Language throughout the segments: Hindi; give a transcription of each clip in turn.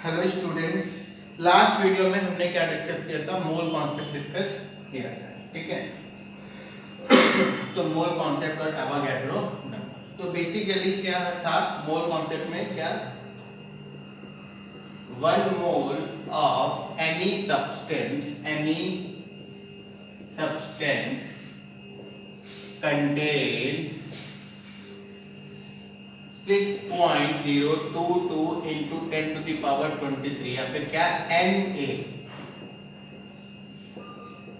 हेलो स्टूडेंट्स, लास्ट वीडियो में हमने क्या डिस्कस किया था? मोल कॉन्सेप्ट डिस्कस किया था, ठीक है। तो मोल कॉन्सेप्ट और एवोगैड्रो नंबर। तो बेसिकली क्या था मोल कॉन्सेप्ट में? क्या 1 mole of any substance contains 6.022 into 10 to the power 23 या फिर क्या Na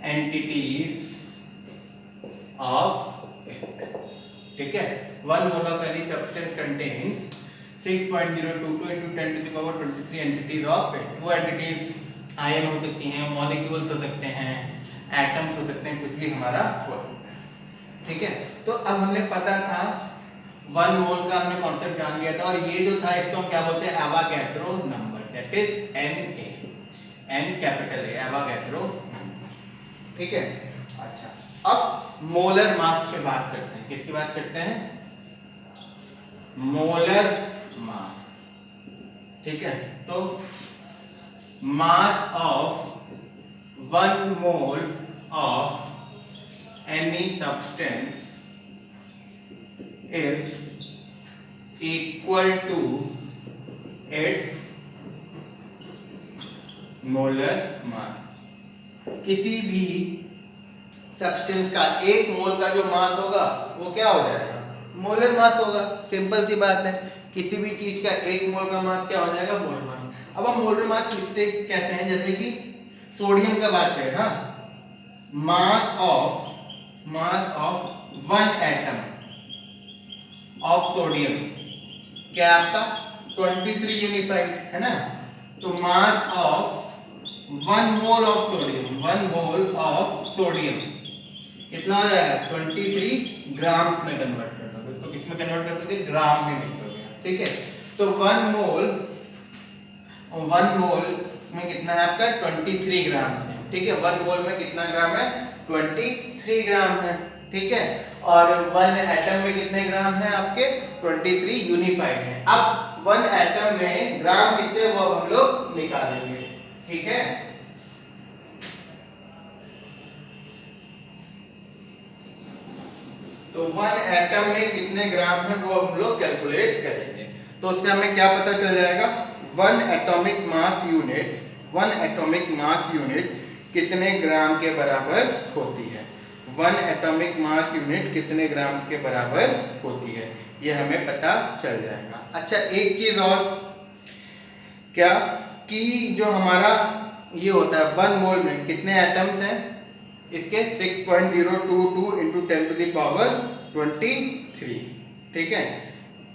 एंटिटीज ऑफ इट, ठीक है। 1 mole of any substance contains 6.022 into 10 to the power 23 entities of it. वो एंटिटीज आयन हो सकती हैं, मॉलिक्यूल्स हो सकते हैं, एटम्स हो सकते हैं, कुछ भी हमारा हो सकता है, ठीक है। तो अब हमने पता था 1 मोल का हमने कॉन्सेप्ट जान लिया था, और ये जो था इसको हम क्या बोलते हैं? Avogadro number, that is Na, N capital A, Avogadro number, ठीक है। अच्छा, अब मोलर मास पे बात करते हैं। किसकी बात करते हैं? मोलर मास, ठीक है। तो mass of 1 mole of any substance is equal to its molar mass। किसी भी सब्सटेंस का 1 मोल का जो मास होगा वो क्या हो जाएगा? मोलर मास होगा। सिंपल सी बात है, किसी भी चीज का 1 मोल का मास क्या हो जाएगा? Molar mass. अब हम मोलर मास लिखते कैसे हैं? जैसे कि सोडियम का बात करें, हाँ, mass of 1 atom of sodium क्या है आपका? 23 यूनिफाइड, है ना। तो mass of 1 mole of sodium, 1 mole of sodium कितना हो जाएगा? 23 ग्राम्स में कन्वर्ट कर दोगे। इसको किस में कन्वर्ट कर दोगे? ग्राम में लिख दोगे, ठीक है। तो 1 मोल में कितना है आपका? 23 ग्राम्स है, ठीक है। 1 मोल में कितना ग्राम है? 23 ग्राम है, ठीक है। और 1 एटम में कितने ग्राम है आपके? 23 यूनिफाइड है। अब 1 एटम में ग्राम कितने वो अब हम लोग निकालेंगे, ठीक है। तो 1 एटम में कितने ग्राम है वो हम लोग कैलकुलेट करेंगे। तो उससे हमें क्या पता चल जाएगा? 1 एटॉमिक मास यूनिट कितने ग्राम के बराबर होती है? 1 एटॉमिक मास यूनिट कितने ग्राम्स के बराबर होती है, ये हमें पता चल जाएगा। अच्छा, एक चीज और, क्या कि जो हमारा ये होता है 1 मोल में कितने एटम्स हैं? इसके 6.022 into 10 to the power 23, ठीक है।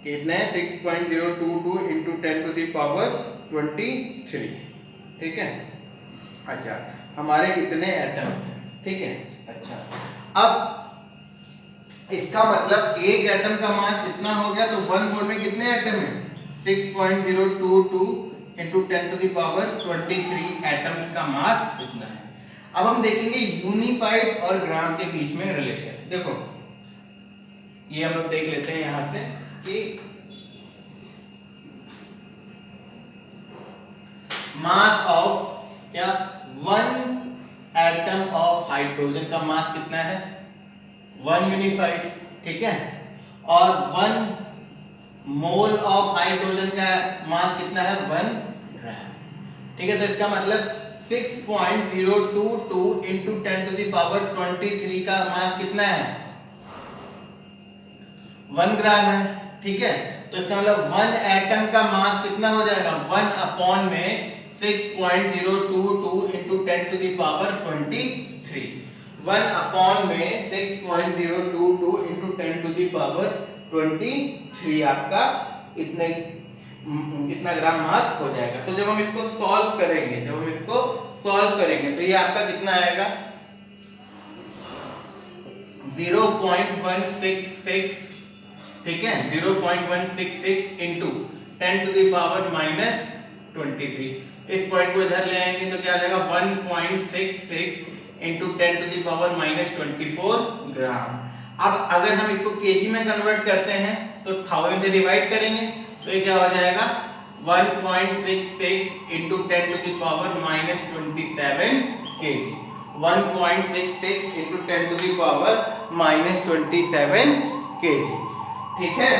कितने? 6.022 into 10 to the power 23, ठीक है। अच्छा, हमारे इतने एटम्स हैं, ठीक है। अच्छा, अब इसका मतलब एक एटम का मास इतना हो गया, तो 1 मोल में कितने एटम हैं? 6.022 into 10 to the power 23 atoms का मास इतना है। अब हम देखेंगे यूनिफाइड और ग्राम के बीच में रिलेशन। देखो, ये हम लोग देख लेते हैं यहां से कि मास ऑफ क्या 1 एटम ऑफ हाइड्रोजन का मास कितना है? 1 यूनिफाइड, ठीक है। और 1 मोल ऑफ हाइड्रोजन का मास कितना है? 1 ग्राम, ठीक है। तो इसका मतलब 6.022 into 10 to the power 23 का मास कितना है? 1 ग्राम है, ठीक है। तो इसका मतलब 1 एटम का मास कितना हो जाएगा? 1 अपॉन में 6.022 into 10 to the power 23, 1 upon में 6.022 into 10 to the power 23 आपका इतना ग्राम मास हो जाएगा। तो जब हम इसको सॉल्व करेंगे तो ये आपका कितना आएगा? 0.166, ठीक है। 0.166 into 10 to the power -23। इस पॉइंट को इधर ले आएंगे तो क्या आ जाएगा? 1.66 into 10 to the power -24 ग्राम। अब अगर हम इसको केजी में कन्वर्ट करते हैं तो 1000 से डिवाइड करेंगे तो ये क्या हो जाएगा? 1.66 into 10 to the power minus 27 kg. 1.66 into 10 to the power minus 27 kg. ठीक है,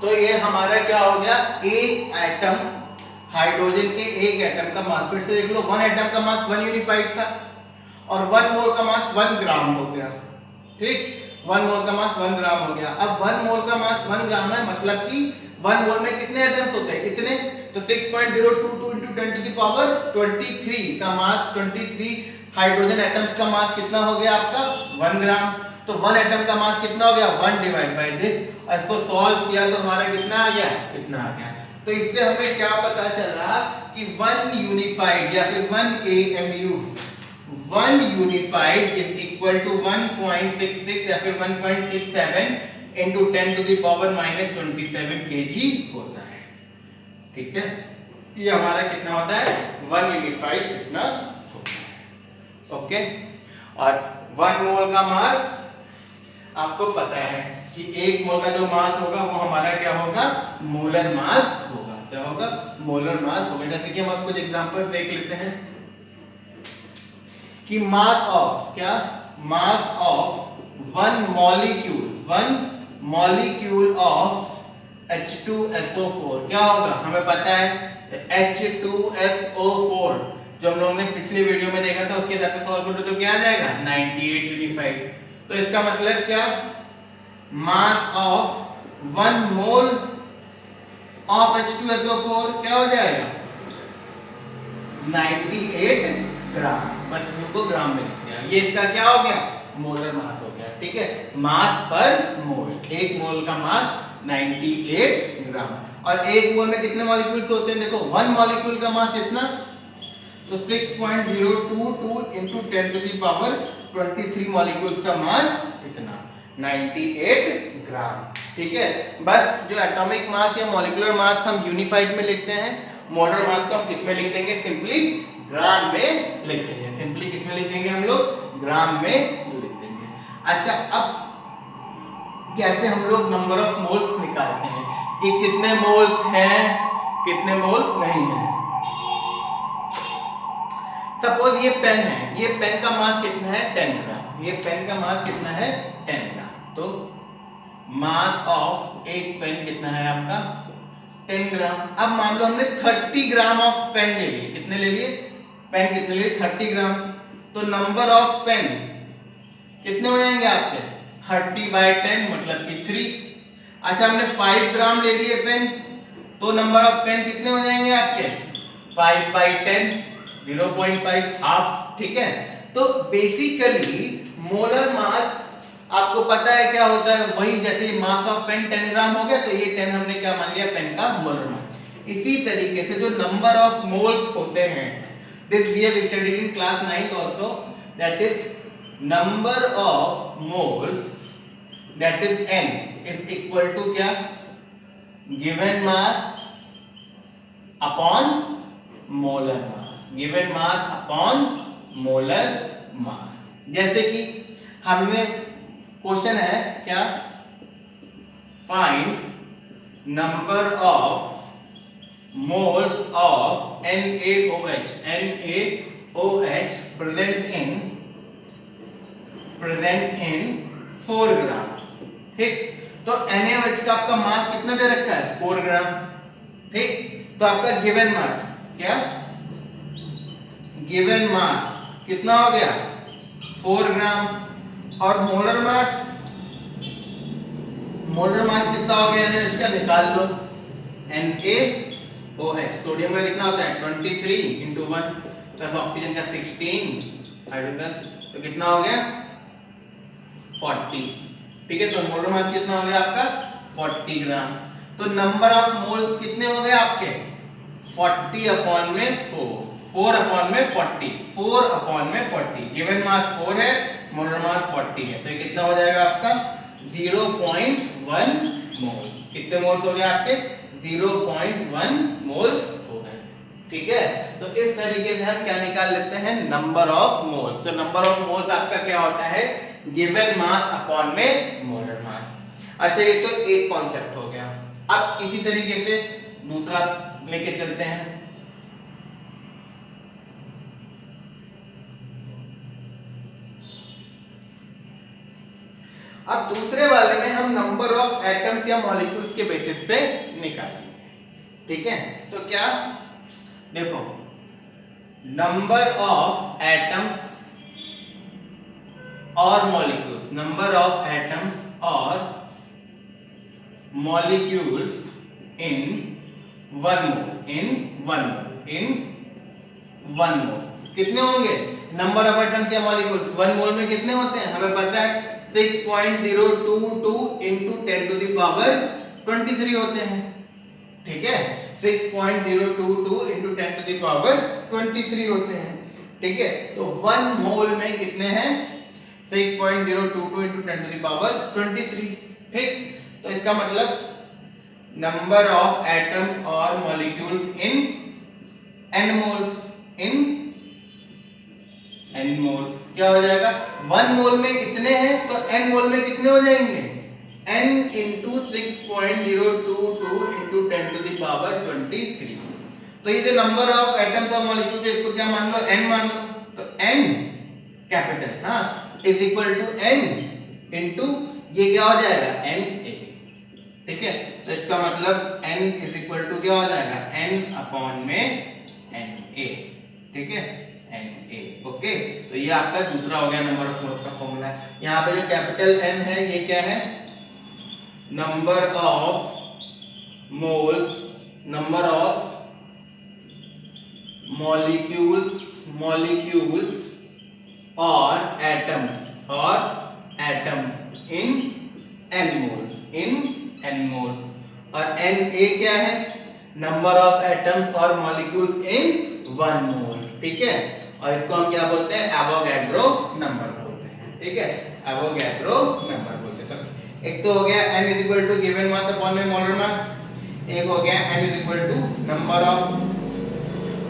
तो ये हमारा क्या हो गया, एक एटम हाइड्रोजन के एक एटम का मास, फिर से देख लो, वन एटम का मास 1 यूनिफाइड था और 1 मोल का मास 1 ग्राम हो गया। ठीक, 1 मोल का मास 1 ग्राम हो गया। अब 1 मोल का मास 1 ग्राम है, मतलब कि 1 मोल में कितने एटम्स होते हैं, इतने, तो 6.022 into 10 to the power 23 का मास, 23 हाइड्रोजन एटम्स का मास कितना हो गया आपका, 1 ग्राम। तो 1 एटम का मास कितना हो गया, 1 डिवाइड बाय दिस। इसको सॉल्व किया तो हमारा कितना आ गया, इतना आ गया। तो इससे हमें क्या पता चल रहा कि 1 यूनिफाइड या फिर 1 AMU, 1 unified is equal to 1.66 या फिर 1.67 into 10 to the power minus 27 kg होता है। ठीक है, ये हमारा कितना होता है, 1 यूनिफाइड कितना होता है। ओके, और 1 मोल का मास आपको पता है कि 1 मोल का जो मास होगा वो हमारा क्या होगा, मोलर मास होगा। क्या होगा, मोलर मास होगा। जैसे कि हम आपको कुछ एग्जांपल देख लेते हैं कि मास ऑफ, क्या, mass of 1 molecule of H2SO4 क्या होगा, हमें पता है H2SO4 जो हम लोगों ने पिछले वीडियो में देखा था, उसके साथ सॉल्व करो तो क्या आ जाएगा, 98 यूनिफाइड। तो इसका मतलब क्या, mass of 1 mole of H2SO4 क्या हो जाएगा, 98 ग्राम। बस U को ग्राम में लिख दिया, ये इसका क्या हो गया, मोलर मास हो गया। ठीक है, मास पर मोल, 1 मोल का मास 98 ग्राम। और 1 मोल में कितने मॉलिक्यूल्स होते हैं, देखो 1 मॉलिक्यूल का मास इतना, तो 6.022 into 10 to the power 23 molecules का मास इतना, 98 ग्राम। ठीक है, बस जो एटॉमिक मास या मॉलिक्यूलर मास हम यूनिफाइड में लिखते हैं, मोलर मास को हम किस में लिख देंगे, सिंपली ग्राम में लिख देंगे। सिंपली किस में लिख देंगे हम लोग, ग्राम में लिख देंगे। अच्छा, अब कैसे हम लोग नंबर ऑफ मोल्स निकालते हैं कि कितने मोल्स हैं, कितने मोल्स नहीं हैं। सपोज ये पेन है, ये पेन का मास कितना है, 10 ग्राम। ये पेन का मास कितना है, 10 ग्राम। तो मास ऑफ एक पेन कितना है आपका, 10 ग्राम। अब मान लो हमने 30 ग्राम ऑफ पेन ले लिए, कितने ले लिए, पेन कितने लिए, 30 ग्राम। तो नंबर ऑफ पेन कितने हो जाएंगे आपके, 30/10 मतलब कि 3। अच्छा, हमने 5 ग्राम ले लिए पेन, तो नंबर ऑफ पेन कितने हो जाएंगे आपके, 5/10 0.5 हाफ। ठीक है, तो बेसिकली मोलर मास आपको पता है क्या होता है, वही जैसे मास ऑफ पेन 10 ग्राम हो गया, तो ये 10 हमने क्या मान लिया, पेन का मोलर मास। इसी तरीके से जो नंबर ऑफ मोल्स होते हैं, this we have studied in class 9th also, that is number of moles, that is n is equal to क्या, given mass upon molar mass, given mass upon molar mass. जैसे कि हमने क्वेश्चन है क्या, find number of moles of NaOH present in 4 gram. ठीक, तो NaOH का आपका मास कितना दे रखा है, 4 ग्राम। ठीक, तो आपका गिवन मास क्या, गिवन मास कितना हो गया, 4 ग्राम। और मोलर मास, मोलर मास कितना हो गया, NaOH का निकाल लो, NaOH सोडियम का कितना होता है, 23 into 1 प्लस ऑक्सीजन का 16 हाइड्रोजन, तो कितना हो गया, 40। ठीक है, तो मोलर मास कितना हो गया आपका, 40 ग्राम। तो नंबर ऑफ मोल्स कितने हो गए आपके, 40 अपॉन में 4 अपॉन में 40, 4 अपॉन में 40। गिवन मास 4 है, मोलर मास 40 है, तो ये कितना हो जाएगा आपका, 0.1 मोल। कितने मोल्स हो गए आपके, 0.1 मोल्स हो गए। ठीक है, तो इस तरीके से हम क्या निकाल लेते हैं, नंबर ऑफ मोल्स। तो नंबर ऑफ मोल्स आपका क्या होता है, गिवन मास अपॉन में मोलर मास। अच्छा, ये तो एक कॉन्सेप्ट हो गया। अब इसी तरीके से दूसरा लेके चलते हैं। अब दूसरे वाले में हम नंबर ऑफ एटम्स या मॉलिक्यूल्स के बेसिस पे निकालेंगे। ठीक है, तो क्या देखो, नंबर ऑफ एटम्स और मॉलिक्यूल्स, नंबर ऑफ एटम्स और मॉलिक्यूल्स इन वन मोल कितने होंगे? नंबर ऑफ एटम्स या मॉलिक्यूल्स 1 मोल में कितने होते हैं? हमें पता है 6.022 into 10 to the power 23 होते हैं। ठीक है, 6.022 into 10 to the power 23 होते हैं। ठीक है, तो 1 मोल में कितने हैं? 6.022 into 10 to the power 23। ठीक, तो इसका मतलब नंबर ऑफ एटम्स और molecules in n moles, n moles क्या हो जाएगा? 1 मोल में इतने हैं तो n मोल में कितने हो जाएंगे? n into 6.022 into 10 to the power 23। तो ये जो नंबर ऑफ एटम्स और मॉलिक्यूल्स है इसको क्या मान लो? n मान लो। तो n कैपिटल हाँ is equal to n into ये क्या हो जाएगा? na। ठीक है, तो इसका मतलब n इज इक्वल टू क्या हो जाएगा? n अपॉन में na। ठीक है, na। ओके, तो ये आपका दूसरा हो गया नंबर ऑफ मोल्स का फॉर्मूला। यहाँ पे जो कैपिटल N है ये क्या है? Number of moles, number of molecules और एटम्स इन n मोल्स, और Na क्या है? नंबर ऑफ एटम्स और मॉलिक्यूल्स इन 1 मोल। ठीक है, और इसको हम क्या बोलते हैं? एवोगैड्रो नंबर बोलते हैं। ठीक है, एवोगैड्रो नंबर बोलते हैं। तो एक तो हो गया n is equal to given mass upon में मोलर मास, एक हो गया n is equal to number of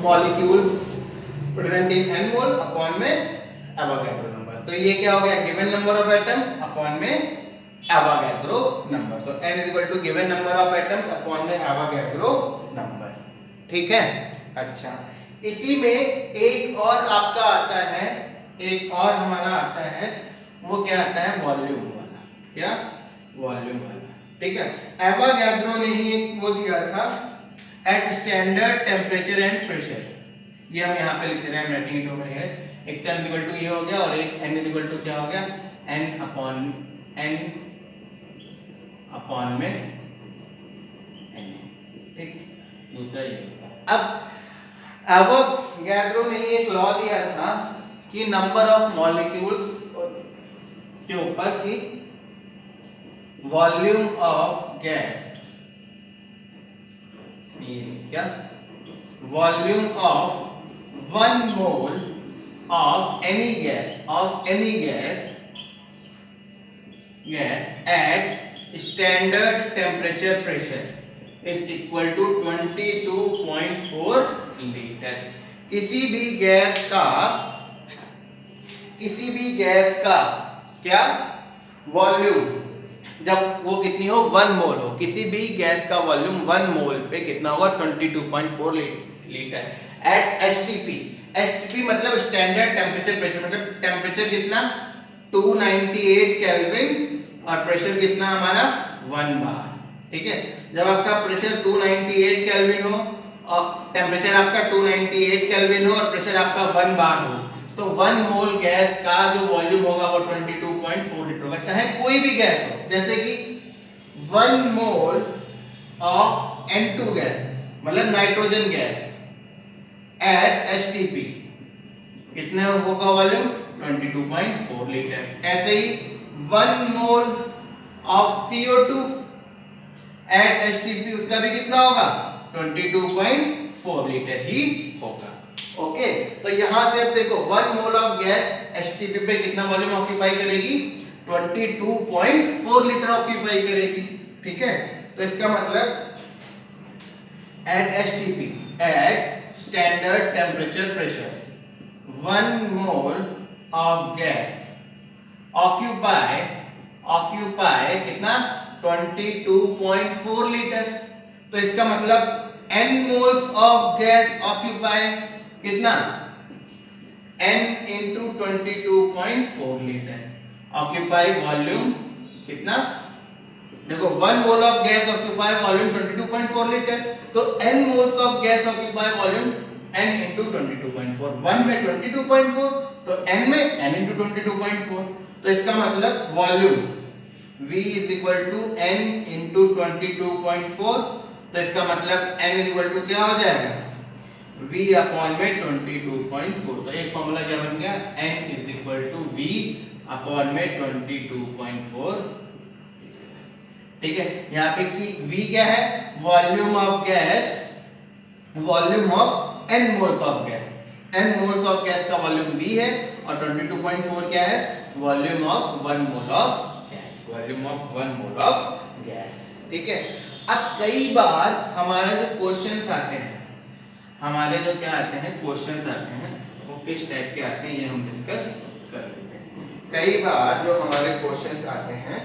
molecules present in n mole upon में एवोगैड्रो नंबर। तो ये क्या हो गया? Given number of atoms upon में एवोगैड्रो नंबर। तो n is equal to given number of atoms upon में एवोगैड्रो नंबर। ठीक है, अच्छा, इसी में एक और आपका आता है, एक और हमारा आता है, वो क्या आता है? वॉल्यूम वाला। क्या? वॉल्यूम वाला। ठीक है, एवोगैड्रो ने ही एक वो दिया था, at standard temperature and pressure. ये हम यहाँ पे लिख रहे हैं, राइटिंग इट ओवर हियर। एक n इक्वल टू ये हो गया और एक n इक्वल टू क्या हो गया? n अपॉन में n। ठीक, दूसरा ये होगा। अब एवोगैड्रो ने एक लॉ दिया था कि नंबर ऑफ मॉलिक्यूल्स के ऊपर की वॉल्यूम ऑफ गैस, क्या? Volume of 1 mole of any gas at standard temperature pressure is equal to 22.4 litre. किसी भी गैस का क्या वॉल्यूम, जब वो कितनी हो? 1 मोल हो, किसी भी गैस का वॉल्यूम 1 मोल पे कितना होगा? 22.4 लीटर एट एसटीपी मतलब स्टैंडर्ड टेम्परेचर प्रेशर, मतलब टेम्परेचर कितना? 298 केल्विन और प्रेशर कितना हमारा? 1 बार। ठीक है, जब आपका प्रेशर 298 केल्विन हो और टेम्परेचर आपका 298 केल्विन हो और प्रेशर आपका 1 बार हो, तो 1 मोल गैस का जो वॉल्यूम होगा वो 22.4 लीटर होगा, चाहे कोई भी गैस हो। जैसे कि 1 मोल ऑफ N2 गैस मतलब नाइट्रोजन गैस एट एसटीपी कितने होगा वॉल्यूम? 22.4 लीटर। ऐसे ही 1 mole of CO2 at STP उसका भी कितना होगा? 22.4 लीटर ही होगा। ओके, तो यहां से देखो 1 मोल ऑफ गैस एसटीपी पे कितना वॉल्यूम ऑक्यूपाई करेगी? 22.4 लीटर ऑक्यूपाई करेगी। ठीक है, तो इसका मतलब at STP at standard temperature pressure 1 mole of gas occupy कितना? 22.4 लीटर। तो इसका मतलब n moles of gas occupy कितना, n into 22.4 litre occupy volume कितना, देखो 1 mole of gas occupy volume 22.4 litre, तो n moles of gas occupy volume n into 22.4, 1 में 22.4 तो n में n इंटू 22.4, तो इसका मतलब volume V is equal to n into 22.4, तो इसका मतलब n इज इक्वल टू क्या हो जाएगा, V अपॉन में 22.4। तो एक फॉर्मूला क्या बन गया, n is equal to V upon में 22.4। ठीक है, यहाँ पे कि V क्या है, volume of gas, volume of n moles of gas, n moles of gas का वॉल्यूम V है, और 22.4 क्या है, volume of 1 mole of gas, volume of 1 mole of gas. ठीक है, अब कई बार हमारा जो क्वेश्चंस आते हैं, हमारे जो क्या आते हैं क्वेश्चंस आते हैं, वो किस टाइप के आते हैं ये हम डिस्कस कर लेते हैं। कई बार जो हमारे क्वेश्चंस आते हैं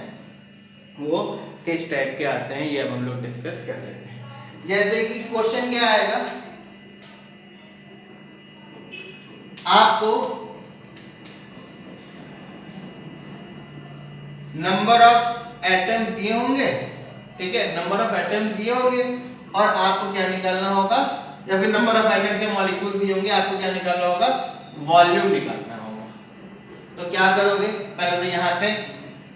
वो किस टाइप के आते हैं ये अब हम लोग डिस्कस कर लेते हैं। जैसे कि क्वेश्चन क्या आएगा, आपको नंबर ऑफ एटम्स दिए होंगे, ठीक है, नंबर ऑफ एटम्स दिए होंगे और आपको क्या निकालना होगा, या फिर नंबर ऑफ एटम्स या मॉलिक्यूल दिए होंगे, आपको क्या निकालना होगा, वॉल्यूम निकालना होगा। तो क्या करोगे, पहले तो यहां से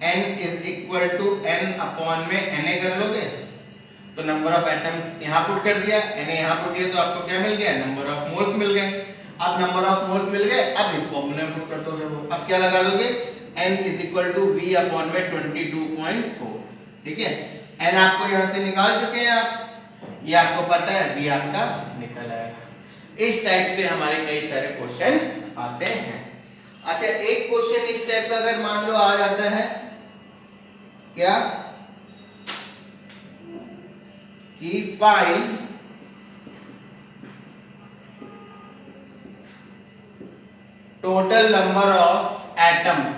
n is equal to n upon में Na कर लोगे, तो नंबर ऑफ एटम्स यहां पुट कर दिया, Na यहां पुट दिया, तो आपको क्या मिल गया, नंबर ऑफ मोल्स मिल गए। अब नंबर ऑफ मोल्स मिल गए, अब इस फॉर्मूले में पुट कर दोगे वो, अब क्या लगा दोगे, n is equal to V upon में 22.4। ठीक है, n आपको यहां से निकाल चुके हैं आप, ये आपको पता है, V आपका निकल आएगा। इस टाइप से हमारे कई सारे क्वेश्चंस आते हैं। अच्छा, एक क्वेश्चन इस टाइप का अगर मान लो आ जाता है, क्या कि find total number of atoms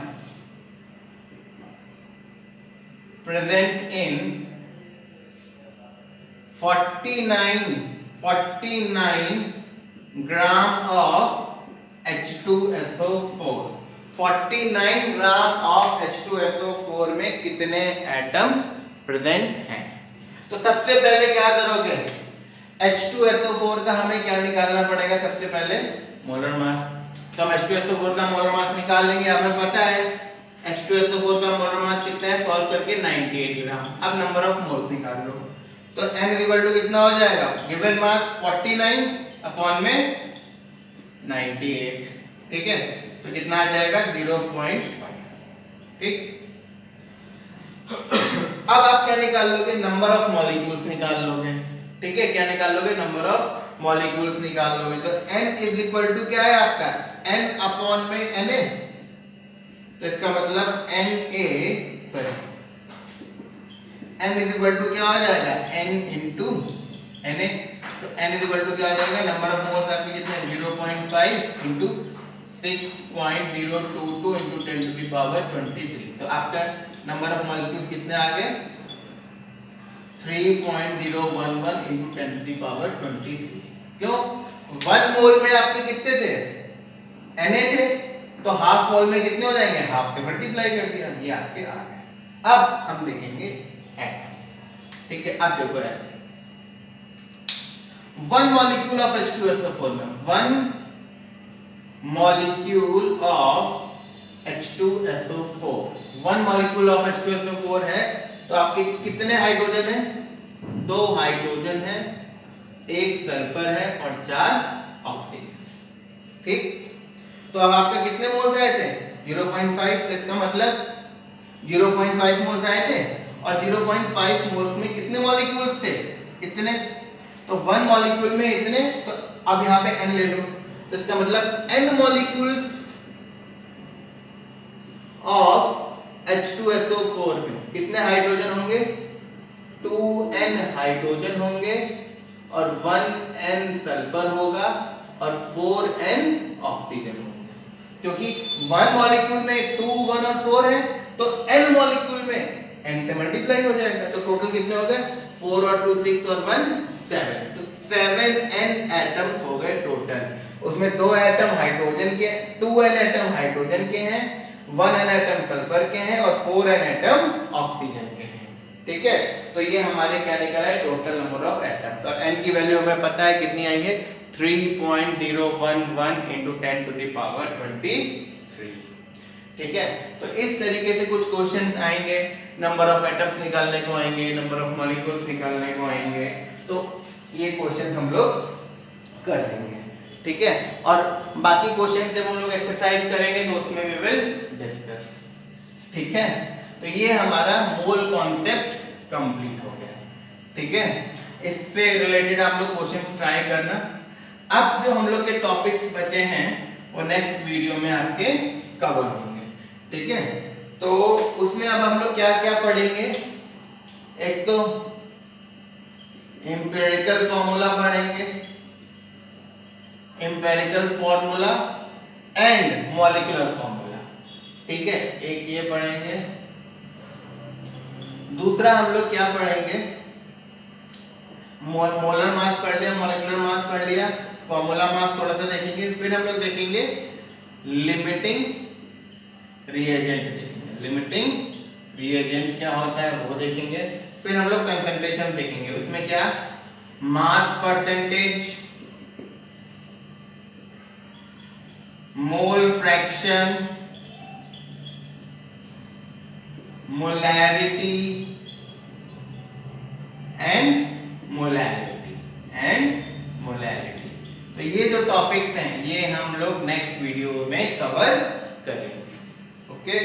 present in 49 gram of H2SO4। 49 gram of H2SO4 में कितने एटम्स प्रेजेंट हैं। तो सबसे पहले क्या करोगे, H2SO4 का हमें क्या निकालना पड़ेगा, सबसे पहले मोलर मास। तो हम H2SO4 का मोलर मास निकाल लेंगे, हमें पता है H2SO4 का मोलर मास कितना है, सॉल्व करके 98 ग्राम। अब नंबर ऑफ मोल्स निकाल लो, तो n इक्वल टू कितना हो जाएगा, गिवन मास 49 अपॉन में 98। ठीक है, तो कितना आ जाएगा 0.5। ठीक, अब आप क्या निकाल लोगे, नंबर ऑफ मॉलिक्यूल्स निकाल लोगे। ठीक है, क्या निकाल लोगे, नंबर ऑफ मॉलिक्यूल्स निकाल लोगे। तो n इज इक्वल टू क्या है आपका, n अपॉन में Na, तो इसका मतलब n इज इक्वल टू क्या हो जाएगा, n इंटू Na। तो n इज इक्वल टू क्या हो जाएगा, नंबर ऑफ मोल्स आपके कितने, 0.5 into 6.022 into 10 to the power 23। तो आपका नंबर ऑफ मॉलिक्यूल कितने आ गए, 3.011 इंटू 10 टू द पावर 23। क्यों, 1 मोल में आपके कितने थे, Na थे, तो हाफ मोल में कितने हो जाएंगे, हाफ से मल्टीप्लाई कर दिया, ये आपके आ गए। अब हम देखेंगे एटम्स। ठीक है, अब देखो ऐसे 1 मॉलिक्यूल ऑफ H2SO4 में 1 molecule of H2SO4, 1 molecule of H2SO4 है, तो आपके कितने हाइड्रोजन हैं, 2 हाइड्रोजन है, 1 सल्फर है और 4 ऑक्सीजन। ठीक, तो अब आपके कितने मोल्स आए थे, 0.5। तो इसका मतलब 0.5 मोल्स आए थे, और 0.5 मोल्स में कितने मॉलिक्यूल्स थे, इतने। तो 1 मॉलिक्यूल में इतने, तो अब यहाँ पे n ले लो, तो इसका मतलब n मॉलिक्यूल्स ऑफ H2SO4 में कितने हाइड्रोजन होंगे, 2n हाइड्रोजन होंगे, और 1n सल्फर होगा, और 4n ऑक्सीजन होगा। क्योंकि 1 मॉलिक्यूल में 2, 1 और 4 है, तो n मॉलिक्यूल में n से मल्टीप्लाई हो जाएगा। तो टोटल कितने हो गए? 4 और 2 6 और 1 7। तो 7n एटम्स हो गए टोटल। उसमें 2 एटम हाइड्रोजन के, 2n एटम हाइड्रोजन के हैं, 1n एटम सल्फर के हैं और 4n एटम ऑक्सीजन के हैं। ठीक है, तो ये हमारे क्या निकला है? Total number of atoms. और n की वैल्यू हमें पता है कितनी आई है? 3.011 into 10 to the power 23। ठीक है, तो इस तरीके से कुछ क्वेश्चंस आएंगे, नंबर ऑफ एटम्स निकालने को आएंगे, नंबर ऑफ मॉलिक्यूल्स निकालने को आएंगे। तो ये क्वेश्चन हम लोग कर लेंगे। ठीक है, और बाकी क्वेश्चन जब हम लोग एक्सरसाइज करेंगे तो उसमें वी विल डिस्कस। ठीक है, तो ये हमारा मोल कॉन्सेप्ट कंप्लीट हो गया। ठीक है, इससे रिलेटेड आप लोग क्वेश्चंस ट्राई करना। अब जो हम लोग के टॉपिक्स बचे हैं वो नेक्स्ट वीडियो में आपके कवर होंगे। ठीक है, तो उसमें अब हम लोग क्या क्या पढ़ेंगे? एक तो एम्पिरिकल फॉर्मूला पढ़ेंगे, empirical formula and molecular formula. ठीक है, एक ये पढ़ेंगे। दूसरा हम लोग क्या पढ़ेंगे? मोलर मास पढ़ लिया, मॉलिक्यूलर मास पढ़ लिया, फॉर्मूला मास थोड़ा सा देखेंगे। फिर हम लोग देखेंगे लिमिटिंग रिएजेंट, देखेंगे लिमिटिंग रिएजेंट क्या होता है वो देखेंगे। फिर हम लोग कंसंट्रेशन देखेंगे, उसमें क्या? Mass percentage, mole fraction, molarity and molarity. तो ये जो टॉपिक्स हैं ये हम लोग नेक्स्ट वीडियो में कवर करेंगे। ओके।